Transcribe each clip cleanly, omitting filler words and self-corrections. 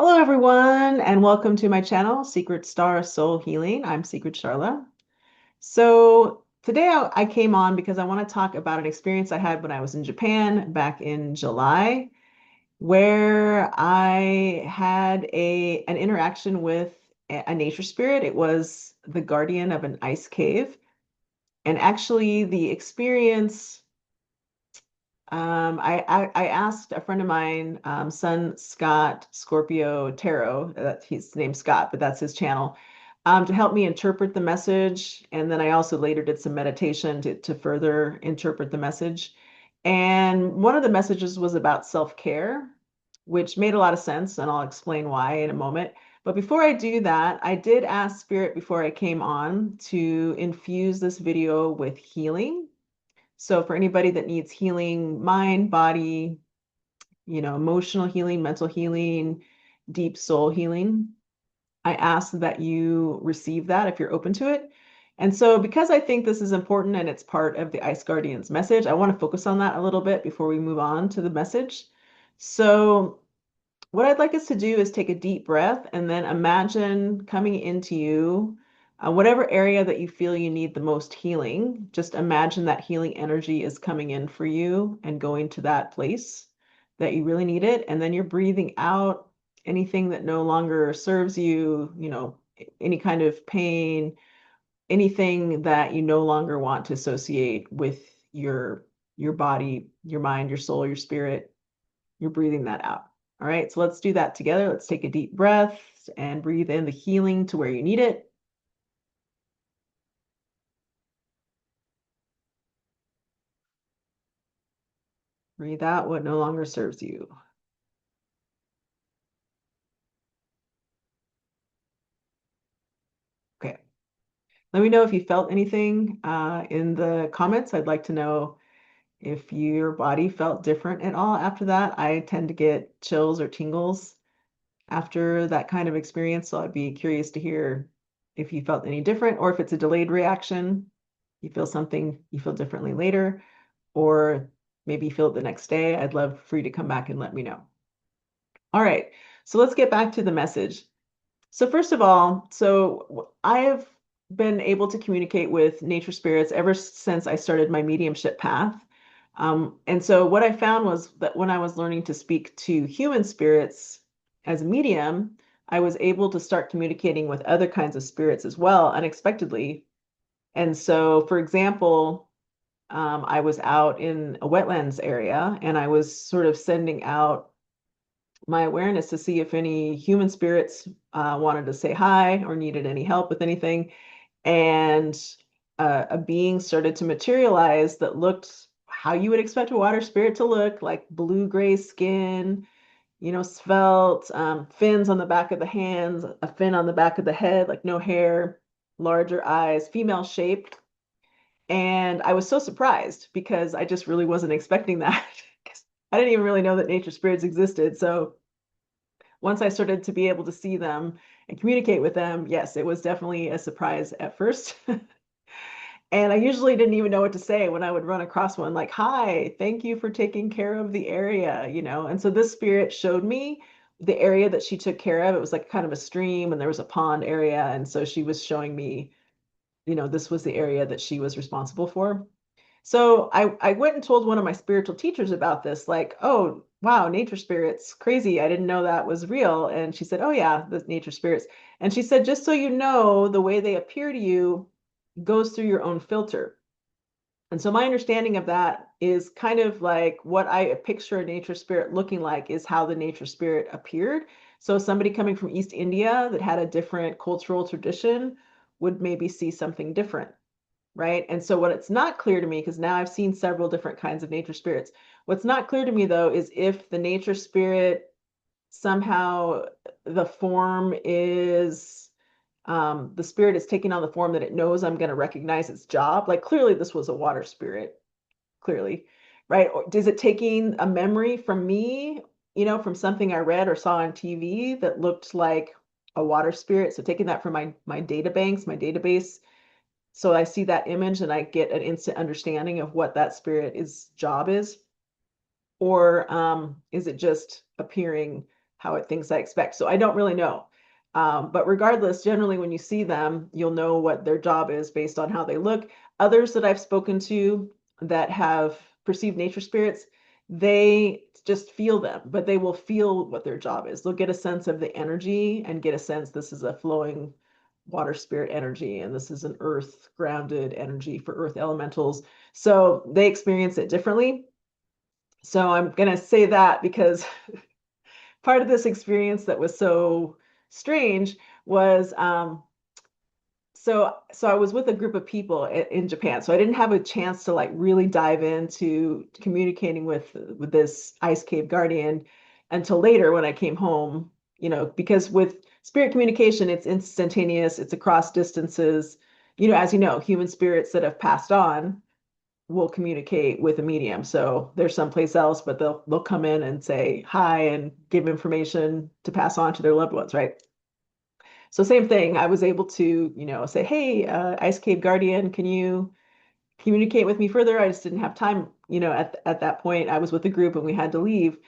Hello, everyone, and welcome to my channel, Secret Star Soul Healing. I'm Secret Starla. So today I came on because I want to talk about an experience I had when I was in Japan back in July, where I had an interaction with a nature spirit. It was the guardian of an ice cave, and actually the experience. I asked a friend of mine, Sun Scott Scorpio Tarot, his name's Scott, but that's his channel, to help me interpret the message. And then I also later did some meditation to further interpret the message. And one of the messages was about self-care, which made a lot of sense, and I'll explain why in a moment. But before I do that, I did ask Spirit before I came on to infuse this video with healing. So for anybody that needs healing, mind, body, emotional healing, mental healing, deep soul healing, I ask that you receive that if you're open to it. And so because I think this is important and it's part of the Ice Guardians message, I want to focus on that a little bit before we move on to the message. So what I'd like us to do is take a deep breath and then imagine coming into you, whatever area that you feel you need the most healing. Just imagine that healing energy is coming in for you and going to that place that you really need it. And then you're breathing out anything that no longer serves you, any kind of pain, anything that you no longer want to associate with your body, your mind, your soul, your spirit. You're breathing that out. All right, so let's do that together. Let's take a deep breath and breathe in the healing to where you need it. Breathe out what no longer serves you. Okay. Let me know if you felt anything in the comments. I'd like to know if your body felt different at all after that. I tend to get chills or tingles after that kind of experience, so I'd be curious to hear if you felt any different or if it's a delayed reaction. You feel something you feel differently later, or maybe you feel it the next day. I'd love for you to come back and let me know. All right, so let's get back to the message. So first of all, I have been able to communicate with nature spirits ever since I started my mediumship path. And so what I found was that when I was learning to speak to human spirits as a medium, I was able to start communicating with other kinds of spirits as well, unexpectedly. And so, for example, I was out in a wetlands area and I was sort of sending out my awareness to see if any human spirits wanted to say hi or needed any help with anything. And a being started to materialize that looked how you would expect a water spirit to look, like blue-gray skin, svelte, fins on the back of the hands, a fin on the back of the head, like no hair, larger eyes, female shaped. And I was so surprised because I just really wasn't expecting that. 'Cause I didn't even really know that nature spirits existed. So once I started to be able to see them and communicate with them, yes, it was definitely a surprise at first. And I usually didn't even know what to say when I would run across one, like, hi, thank you for taking care of the area. And so this spirit showed me the area that she took care of. It was like kind of a stream and there was a pond area. And so she was showing me, this was the area that she was responsible for. So I went and told one of my spiritual teachers about this, like, oh, wow, nature spirits, crazy. I didn't know that was real. And she said, oh, yeah, the nature spirits. And she said, just so you know, the way they appear to you goes through your own filter. And so my understanding of that is kind of like what I picture a nature spirit looking like is how the nature spirit appeared. So somebody coming from East India that had a different cultural tradition would maybe see something different, right? And so what it's not clear to me, because now I've seen several different kinds of nature spirits, what's not clear to me though is if the nature spirit somehow the form is the spirit is taking on the form that it knows I'm going to recognize its job. Like clearly this was a water spirit, clearly, right? Or is it taking a memory from me, from something I read or saw on TV that looked like a water spirit? So taking that from my data banks, my database, so I see that image and I get an instant understanding of what that spirit is job is, or is it just appearing how it things I expect. So I don't really know. But regardless, generally when you see them, you'll know what their job is based on how they look. Others that I've spoken to that have perceived nature spirits, they just feel them, but they will feel what their job is. They'll get a sense of the energy and get a sense this is a flowing water spirit energy and this is an earth grounded energy for earth elementals. So they experience it differently. So I'm going to say that because part of this experience that was so strange was so I was with a group of people in Japan. So I didn't have a chance to like really dive into communicating with this ice cave guardian until later when I came home, because with spirit communication, it's instantaneous, it's across distances. As you know, human spirits that have passed on will communicate with a medium. So they're someplace else, but they'll come in and say hi and give information to pass on to their loved ones, right? So same thing. I was able to, say, hey, Ice Cave Guardian, can you communicate with me further? I just didn't have time, at that point. I was with the group and we had to leave.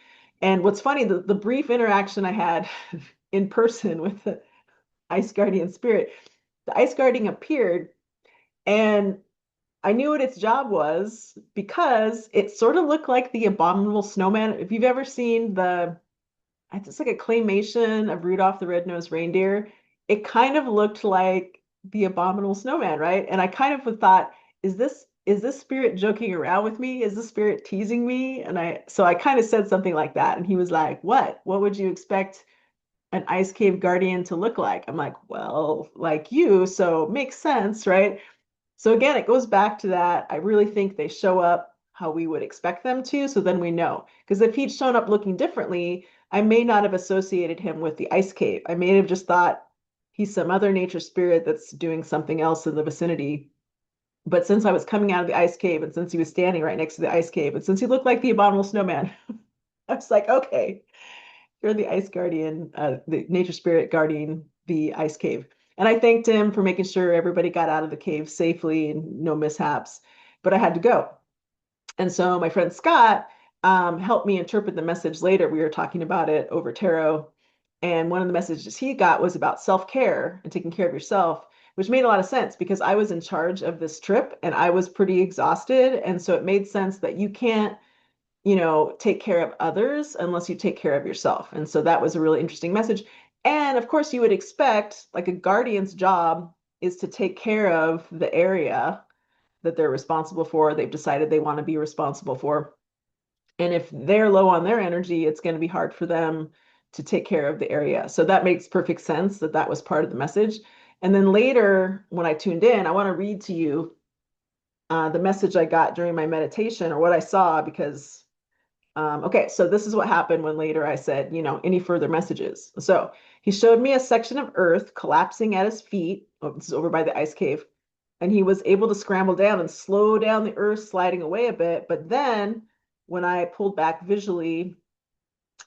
And what's funny, the brief interaction I had in person with the Ice Guardian spirit, the Ice Guardian appeared and I knew what its job was because it sort of looked like the abominable snowman. If you've ever seen it's like a claymation of Rudolph the Red-Nosed Reindeer, it kind of looked like the abominable snowman, right? And I kind of thought, is this spirit joking around with me? Is the spirit teasing me? And I kind of said something like that. And he was like, what? What would you expect an ice cave guardian to look like? I'm like, well, like you, so makes sense, right? So again, it goes back to that. I really think they show up how we would expect them to. So then we know. Because if he'd shown up looking differently, I may not have associated him with the ice cave. I may have just thought he's some other nature spirit that's doing something else in the vicinity. But since I was coming out of the ice cave and since he was standing right next to the ice cave and since he looked like the abominable snowman, I was like, okay, you're the ice guardian, the nature spirit guarding the ice cave. And I thanked him for making sure everybody got out of the cave safely and no mishaps. But I had to go. And so my friend Scott helped me interpret the message later. We were talking about it over tarot. And one of the messages he got was about self-care and taking care of yourself, which made a lot of sense because I was in charge of this trip and I was pretty exhausted. And so it made sense that you can't take care of others unless you take care of yourself. And so that was a really interesting message. And of course, you would expect like a guardian's job is to take care of the area that they're responsible for, they've decided they want to be responsible for. And if they're low on their energy, it's going to be hard for them to take care of the area. So that makes perfect sense that that was part of the message. And then later, when I tuned in, I want to read to you the message I got during my meditation or what I saw because okay, so this is what happened when later I said, any further messages. So he showed me a section of earth collapsing at his feet. Oh, this is over by the ice cave. And he was able to scramble down and slow down the earth sliding away a bit. But then when I pulled back visually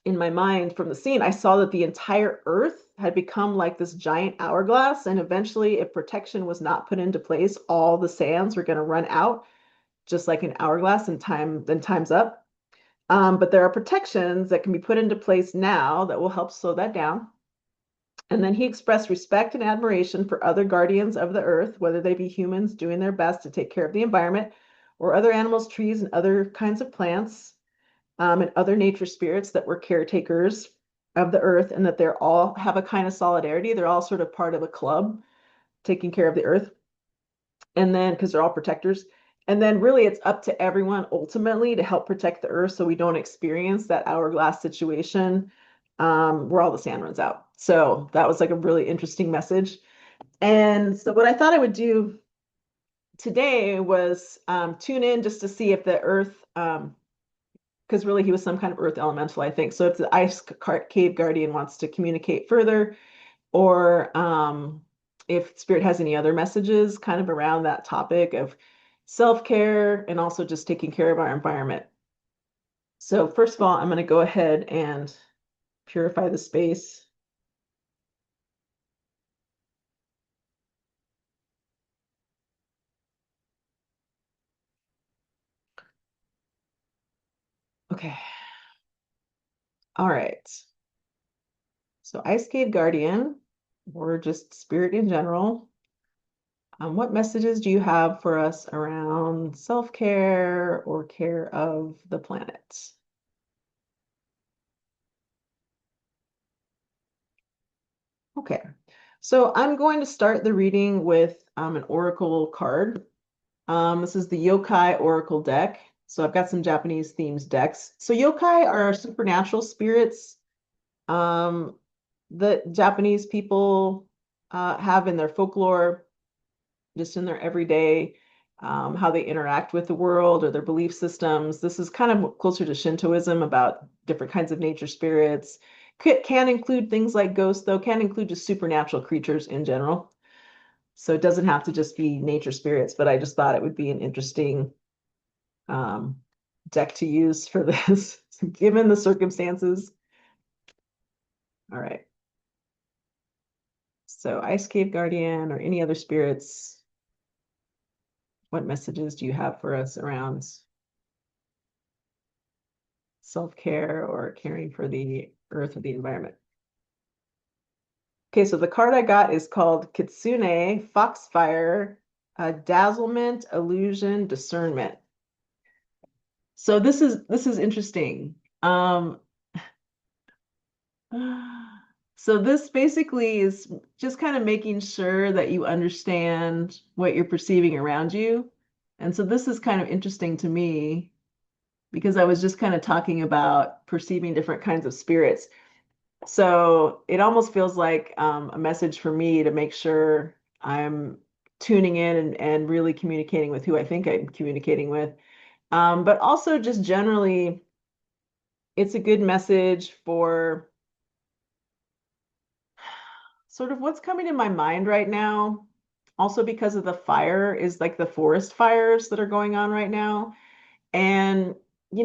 in my mind from the scene, I saw that the entire earth had become like this giant hourglass. And eventually, if protection was not put into place, all the sands were going to run out, just like an hourglass, and then time's up. But there are protections that can be put into place now that will help slow that down. And then he expressed respect and admiration for other guardians of the earth, whether they be humans doing their best to take care of the environment, or other animals, trees, and other kinds of plants, and other nature spirits that were caretakers of the earth, and that they're all have a kind of solidarity. They're all sort of part of a club taking care of the earth. And then, because they're all protectors. And then, really, it's up to everyone ultimately to help protect the earth so we don't experience that hourglass situation where all the sand runs out. So, that was like a really interesting message. And so, what I thought I would do today was tune in just to see if the earth, because really he was some kind of earth elemental, I think. So, if the ice cave guardian wants to communicate further, or if Spirit has any other messages kind of around that topic of self-care and also just taking care of our environment. So first of all, I'm going to go ahead and purify the space. Okay. All right. So Ice Cave Guardian, or just spirit in general, what messages do you have for us around self-care or care of the planet? Okay, so I'm going to start the reading with an oracle card. This is the Yokai Oracle Deck. So I've got some Japanese themes decks. So yokai are supernatural spirits um, that Japanese people have in their folklore, just in their everyday, how they interact with the world or their belief systems. This is kind of closer to Shintoism about different kinds of nature spirits. Can include things like ghosts, though, can include just supernatural creatures in general. So it doesn't have to just be nature spirits, but I just thought it would be an interesting um, deck to use for this, given the circumstances. All right. So Ice Cave Guardian or any other spirits, what messages do you have for us around self-care or caring for the earth or the environment? Okay, so the card I got is called Kitsune, Foxfire, Dazzlement, Illusion, Discernment. So this is interesting. So this basically is just kind of making sure that you understand what you're perceiving around you. And so this is kind of interesting to me because I was just kind of talking about perceiving different kinds of spirits. So it almost feels like a message for me to make sure I'm tuning in and really communicating with who I think I'm communicating with. But also just generally, it's a good message for sort of what's coming to my mind right now, also because of the fire, is like the forest fires that are going on right now. And,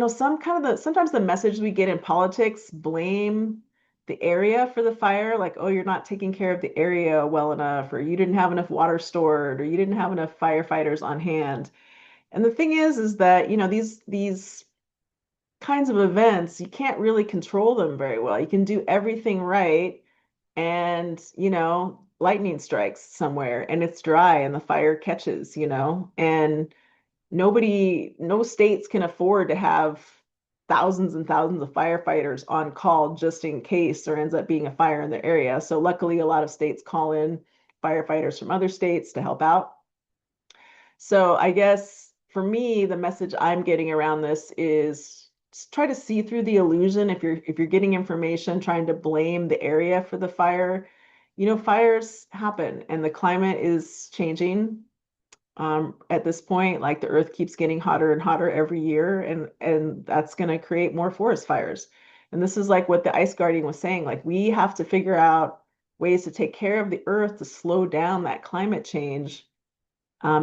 sometimes the message we get in politics blame the area for the fire, like, oh, you're not taking care of the area well enough, or you didn't have enough water stored, or you didn't have enough firefighters on hand. And the thing is that, these kinds of events, you can't really control them very well. You can do everything right and lightning strikes somewhere and it's dry and the fire catches, and no states can afford to have thousands and thousands of firefighters on call just in case there ends up being a fire in their area. So luckily a lot of states call in firefighters from other states to help out. So I guess for me, the message I'm getting around this is try to see through the illusion. If you're getting information trying to blame the area for the fire, fires happen and the climate is changing. At this point, like the earth keeps getting hotter and hotter every year, and that's going to create more forest fires. And this is like what the Ice Guardian was saying, like we have to figure out ways to take care of the earth to slow down that climate change,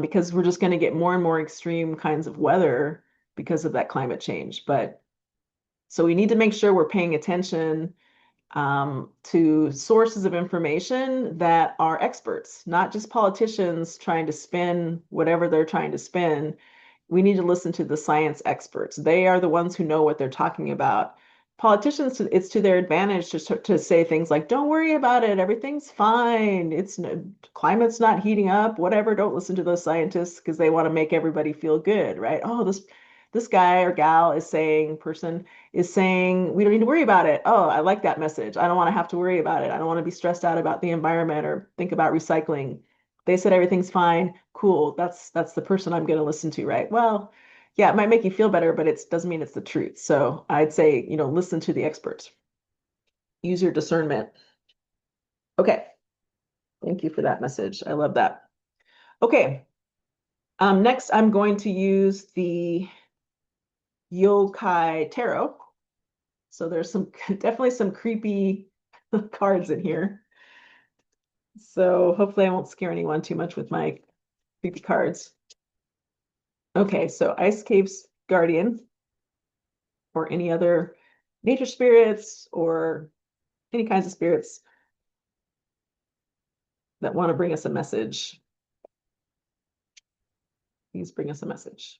because we're just going to get more and more extreme kinds of weather because of that climate change. But so we need to make sure we're paying attention to sources of information that are experts, not just politicians trying to spin whatever they're trying to spin. We need to listen to the science experts. They are the ones who know what they're talking about. Politicians, it's to their advantage to say things like, don't worry about it, everything's fine. Climate's not heating up, whatever. Don't listen to those scientists because they want to make everybody feel good, right? Oh, this guy or gal person is saying we don't need to worry about it. Oh, I like that message. I don't want to have to worry about it. I don't want to be stressed out about the environment or think about recycling. They said everything's fine. Cool. That's the person I'm going to listen to, right? Well, yeah, it might make you feel better, but it doesn't mean it's the truth. So I'd say, listen to the experts. Use your discernment. Okay. Thank you for that message. I love that. Okay. Next, I'm going to use the Yokai Tarot. So there's definitely some creepy cards in here. So hopefully I won't scare anyone too much with my creepy cards. Okay, so Ice Cave's Guardian or any other nature spirits or any kinds of spirits that want to bring us a message. Please bring us a message.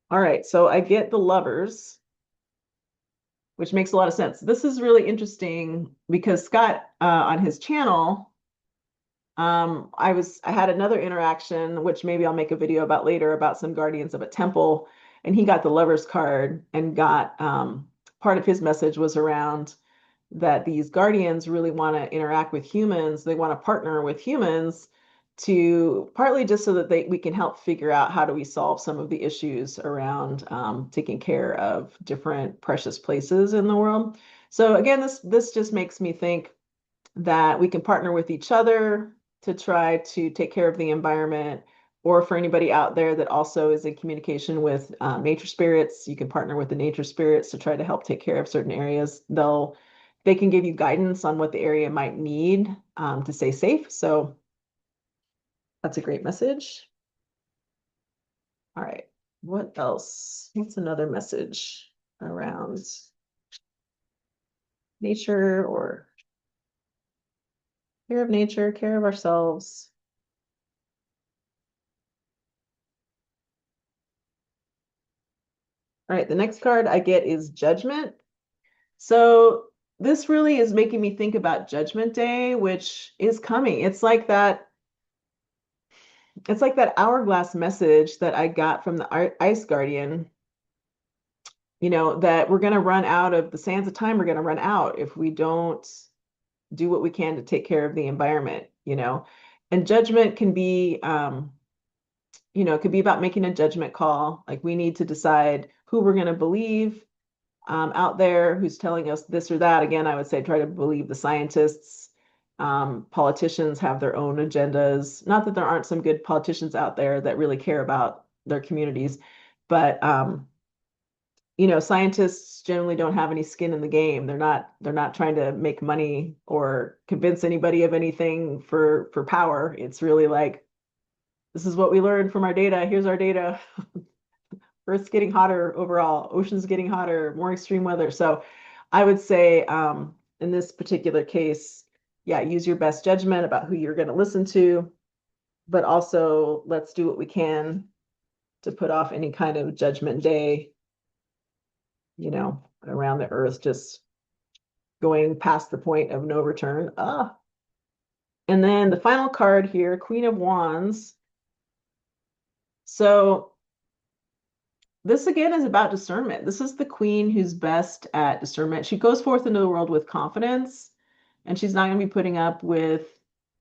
All right, so I get the Lovers. which makes a lot of sense. This is really interesting because Scott, on his channel, I had another interaction, which maybe I'll make a video about later, about some guardians of a temple, and he got the Lover's card and got part of his message was around that these guardians really want to interact with humans. They want to partner with humans to partly just so that we can help figure out how do we solve some of the issues around taking care of different precious places in the world. So again, this just makes me think that we can partner with each other to try to take care of the environment, or for anybody out there that also is in communication with nature spirits, you can partner with the nature spirits to try to help take care of certain areas. They can give you guidance on what the area might need to stay safe. So that's a great message. All right, what else? What's another message around nature or care of nature, care of ourselves? All right, the next card I get is Judgment. So this really is making me think about Judgment Day, which is coming. It's like that hourglass message that I got from the Ice Guardian, that we're going to run out of the sands of time, we're going to run out if we don't do what we can to take care of the environment. And judgment can be it could be about making a judgment call. Like we need to decide who we're going to believe out there, who's telling us this or that. Again, I would say try to believe the scientists. Politicians have their own agendas. Not that there aren't some good politicians out there that really care about their communities, but scientists generally don't have any skin in the game. They're not trying to make money or convince anybody of anything for power. It's really like, this is what we learned from our data. Here's our data. Earth's getting hotter overall, oceans getting hotter, more extreme weather. So I would say in this particular case, yeah, use your best judgment about who you're going to listen to, but also let's do what we can to put off any kind of judgment day, around the earth, just going past the point of no return. And then the final card here, Queen of Wands. So this again is about discernment. This is the queen who's best at discernment. She goes forth into the world with confidence, and she's not going to be putting up with,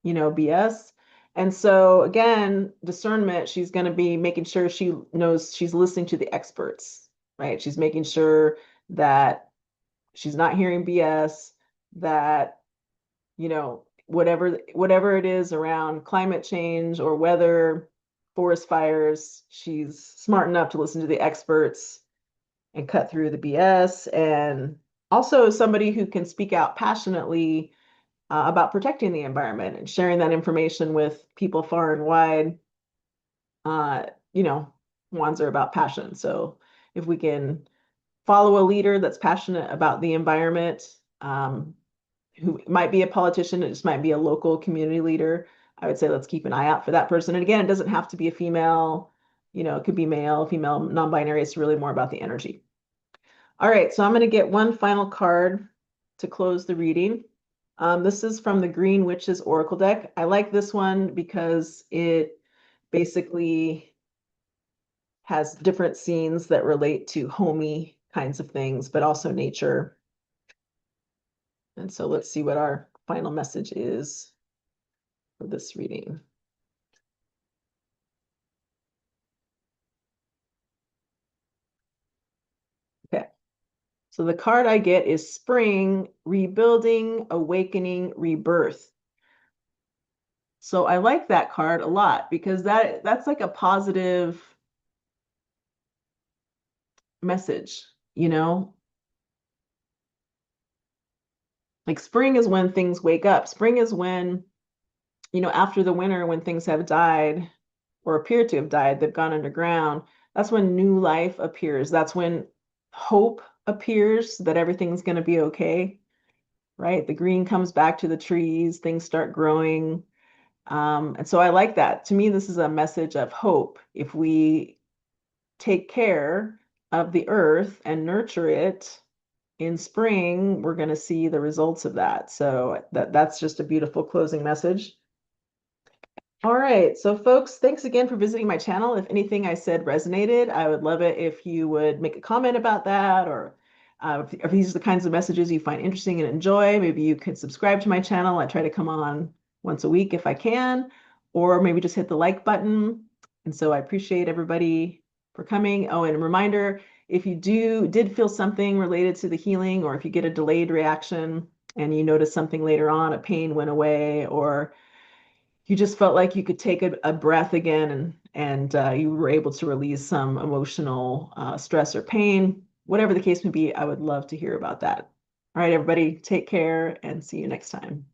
BS. And so again, discernment, she's going to be making sure she knows she's listening to the experts, right? She's making sure that she's not hearing BS, that, whatever it is around climate change or weather, forest fires, she's smart enough to listen to the experts and cut through the BS. And also somebody who can speak out passionately about protecting the environment and sharing that information with people far and wide. Uh, you know, Wands are about passion. So if we can follow a leader that's passionate about the environment, who might be a politician, it just might be a local community leader, I would say let's keep an eye out for that person. And again, it doesn't have to be a female, it could be male, female, non-binary. It's really more about the energy. All right, so I'm going to get one final card to close the reading. This is from the Green Witches Oracle deck. I like this one because it basically has different scenes that relate to homey kinds of things, but also nature. And so let's see what our final message is for this reading. Okay, so the card I get is Spring, Rebuilding, Awakening, Rebirth. So I like that card a lot because that's like a positive message, like spring is when things wake up. Spring is when, after the winter, when things have died or appear to have died, they've gone underground. That's when new life appears. That's when hope appears that everything's going to be okay, right? The green comes back to the trees, things start growing. And so I like that. To me, this is a message of hope. If we take care of the earth and nurture it, in spring, we're going to see the results of that. So that's just a beautiful closing message. All right, so folks, thanks again for visiting my channel. If anything I said resonated, I would love it if you would make a comment about that, or if these are the kinds of messages you find interesting and enjoy, maybe you could subscribe to my channel. I try to come on once a week if I can, or maybe just hit the like button. And so I appreciate everybody for coming. Oh, and a reminder, if you did feel something related to the healing, or if you get a delayed reaction and you notice something later on, a pain went away, or you just felt like you could take a breath again, and you were able to release some emotional stress or pain, whatever the case may be, I would love to hear about that. All right, everybody, take care and see you next time.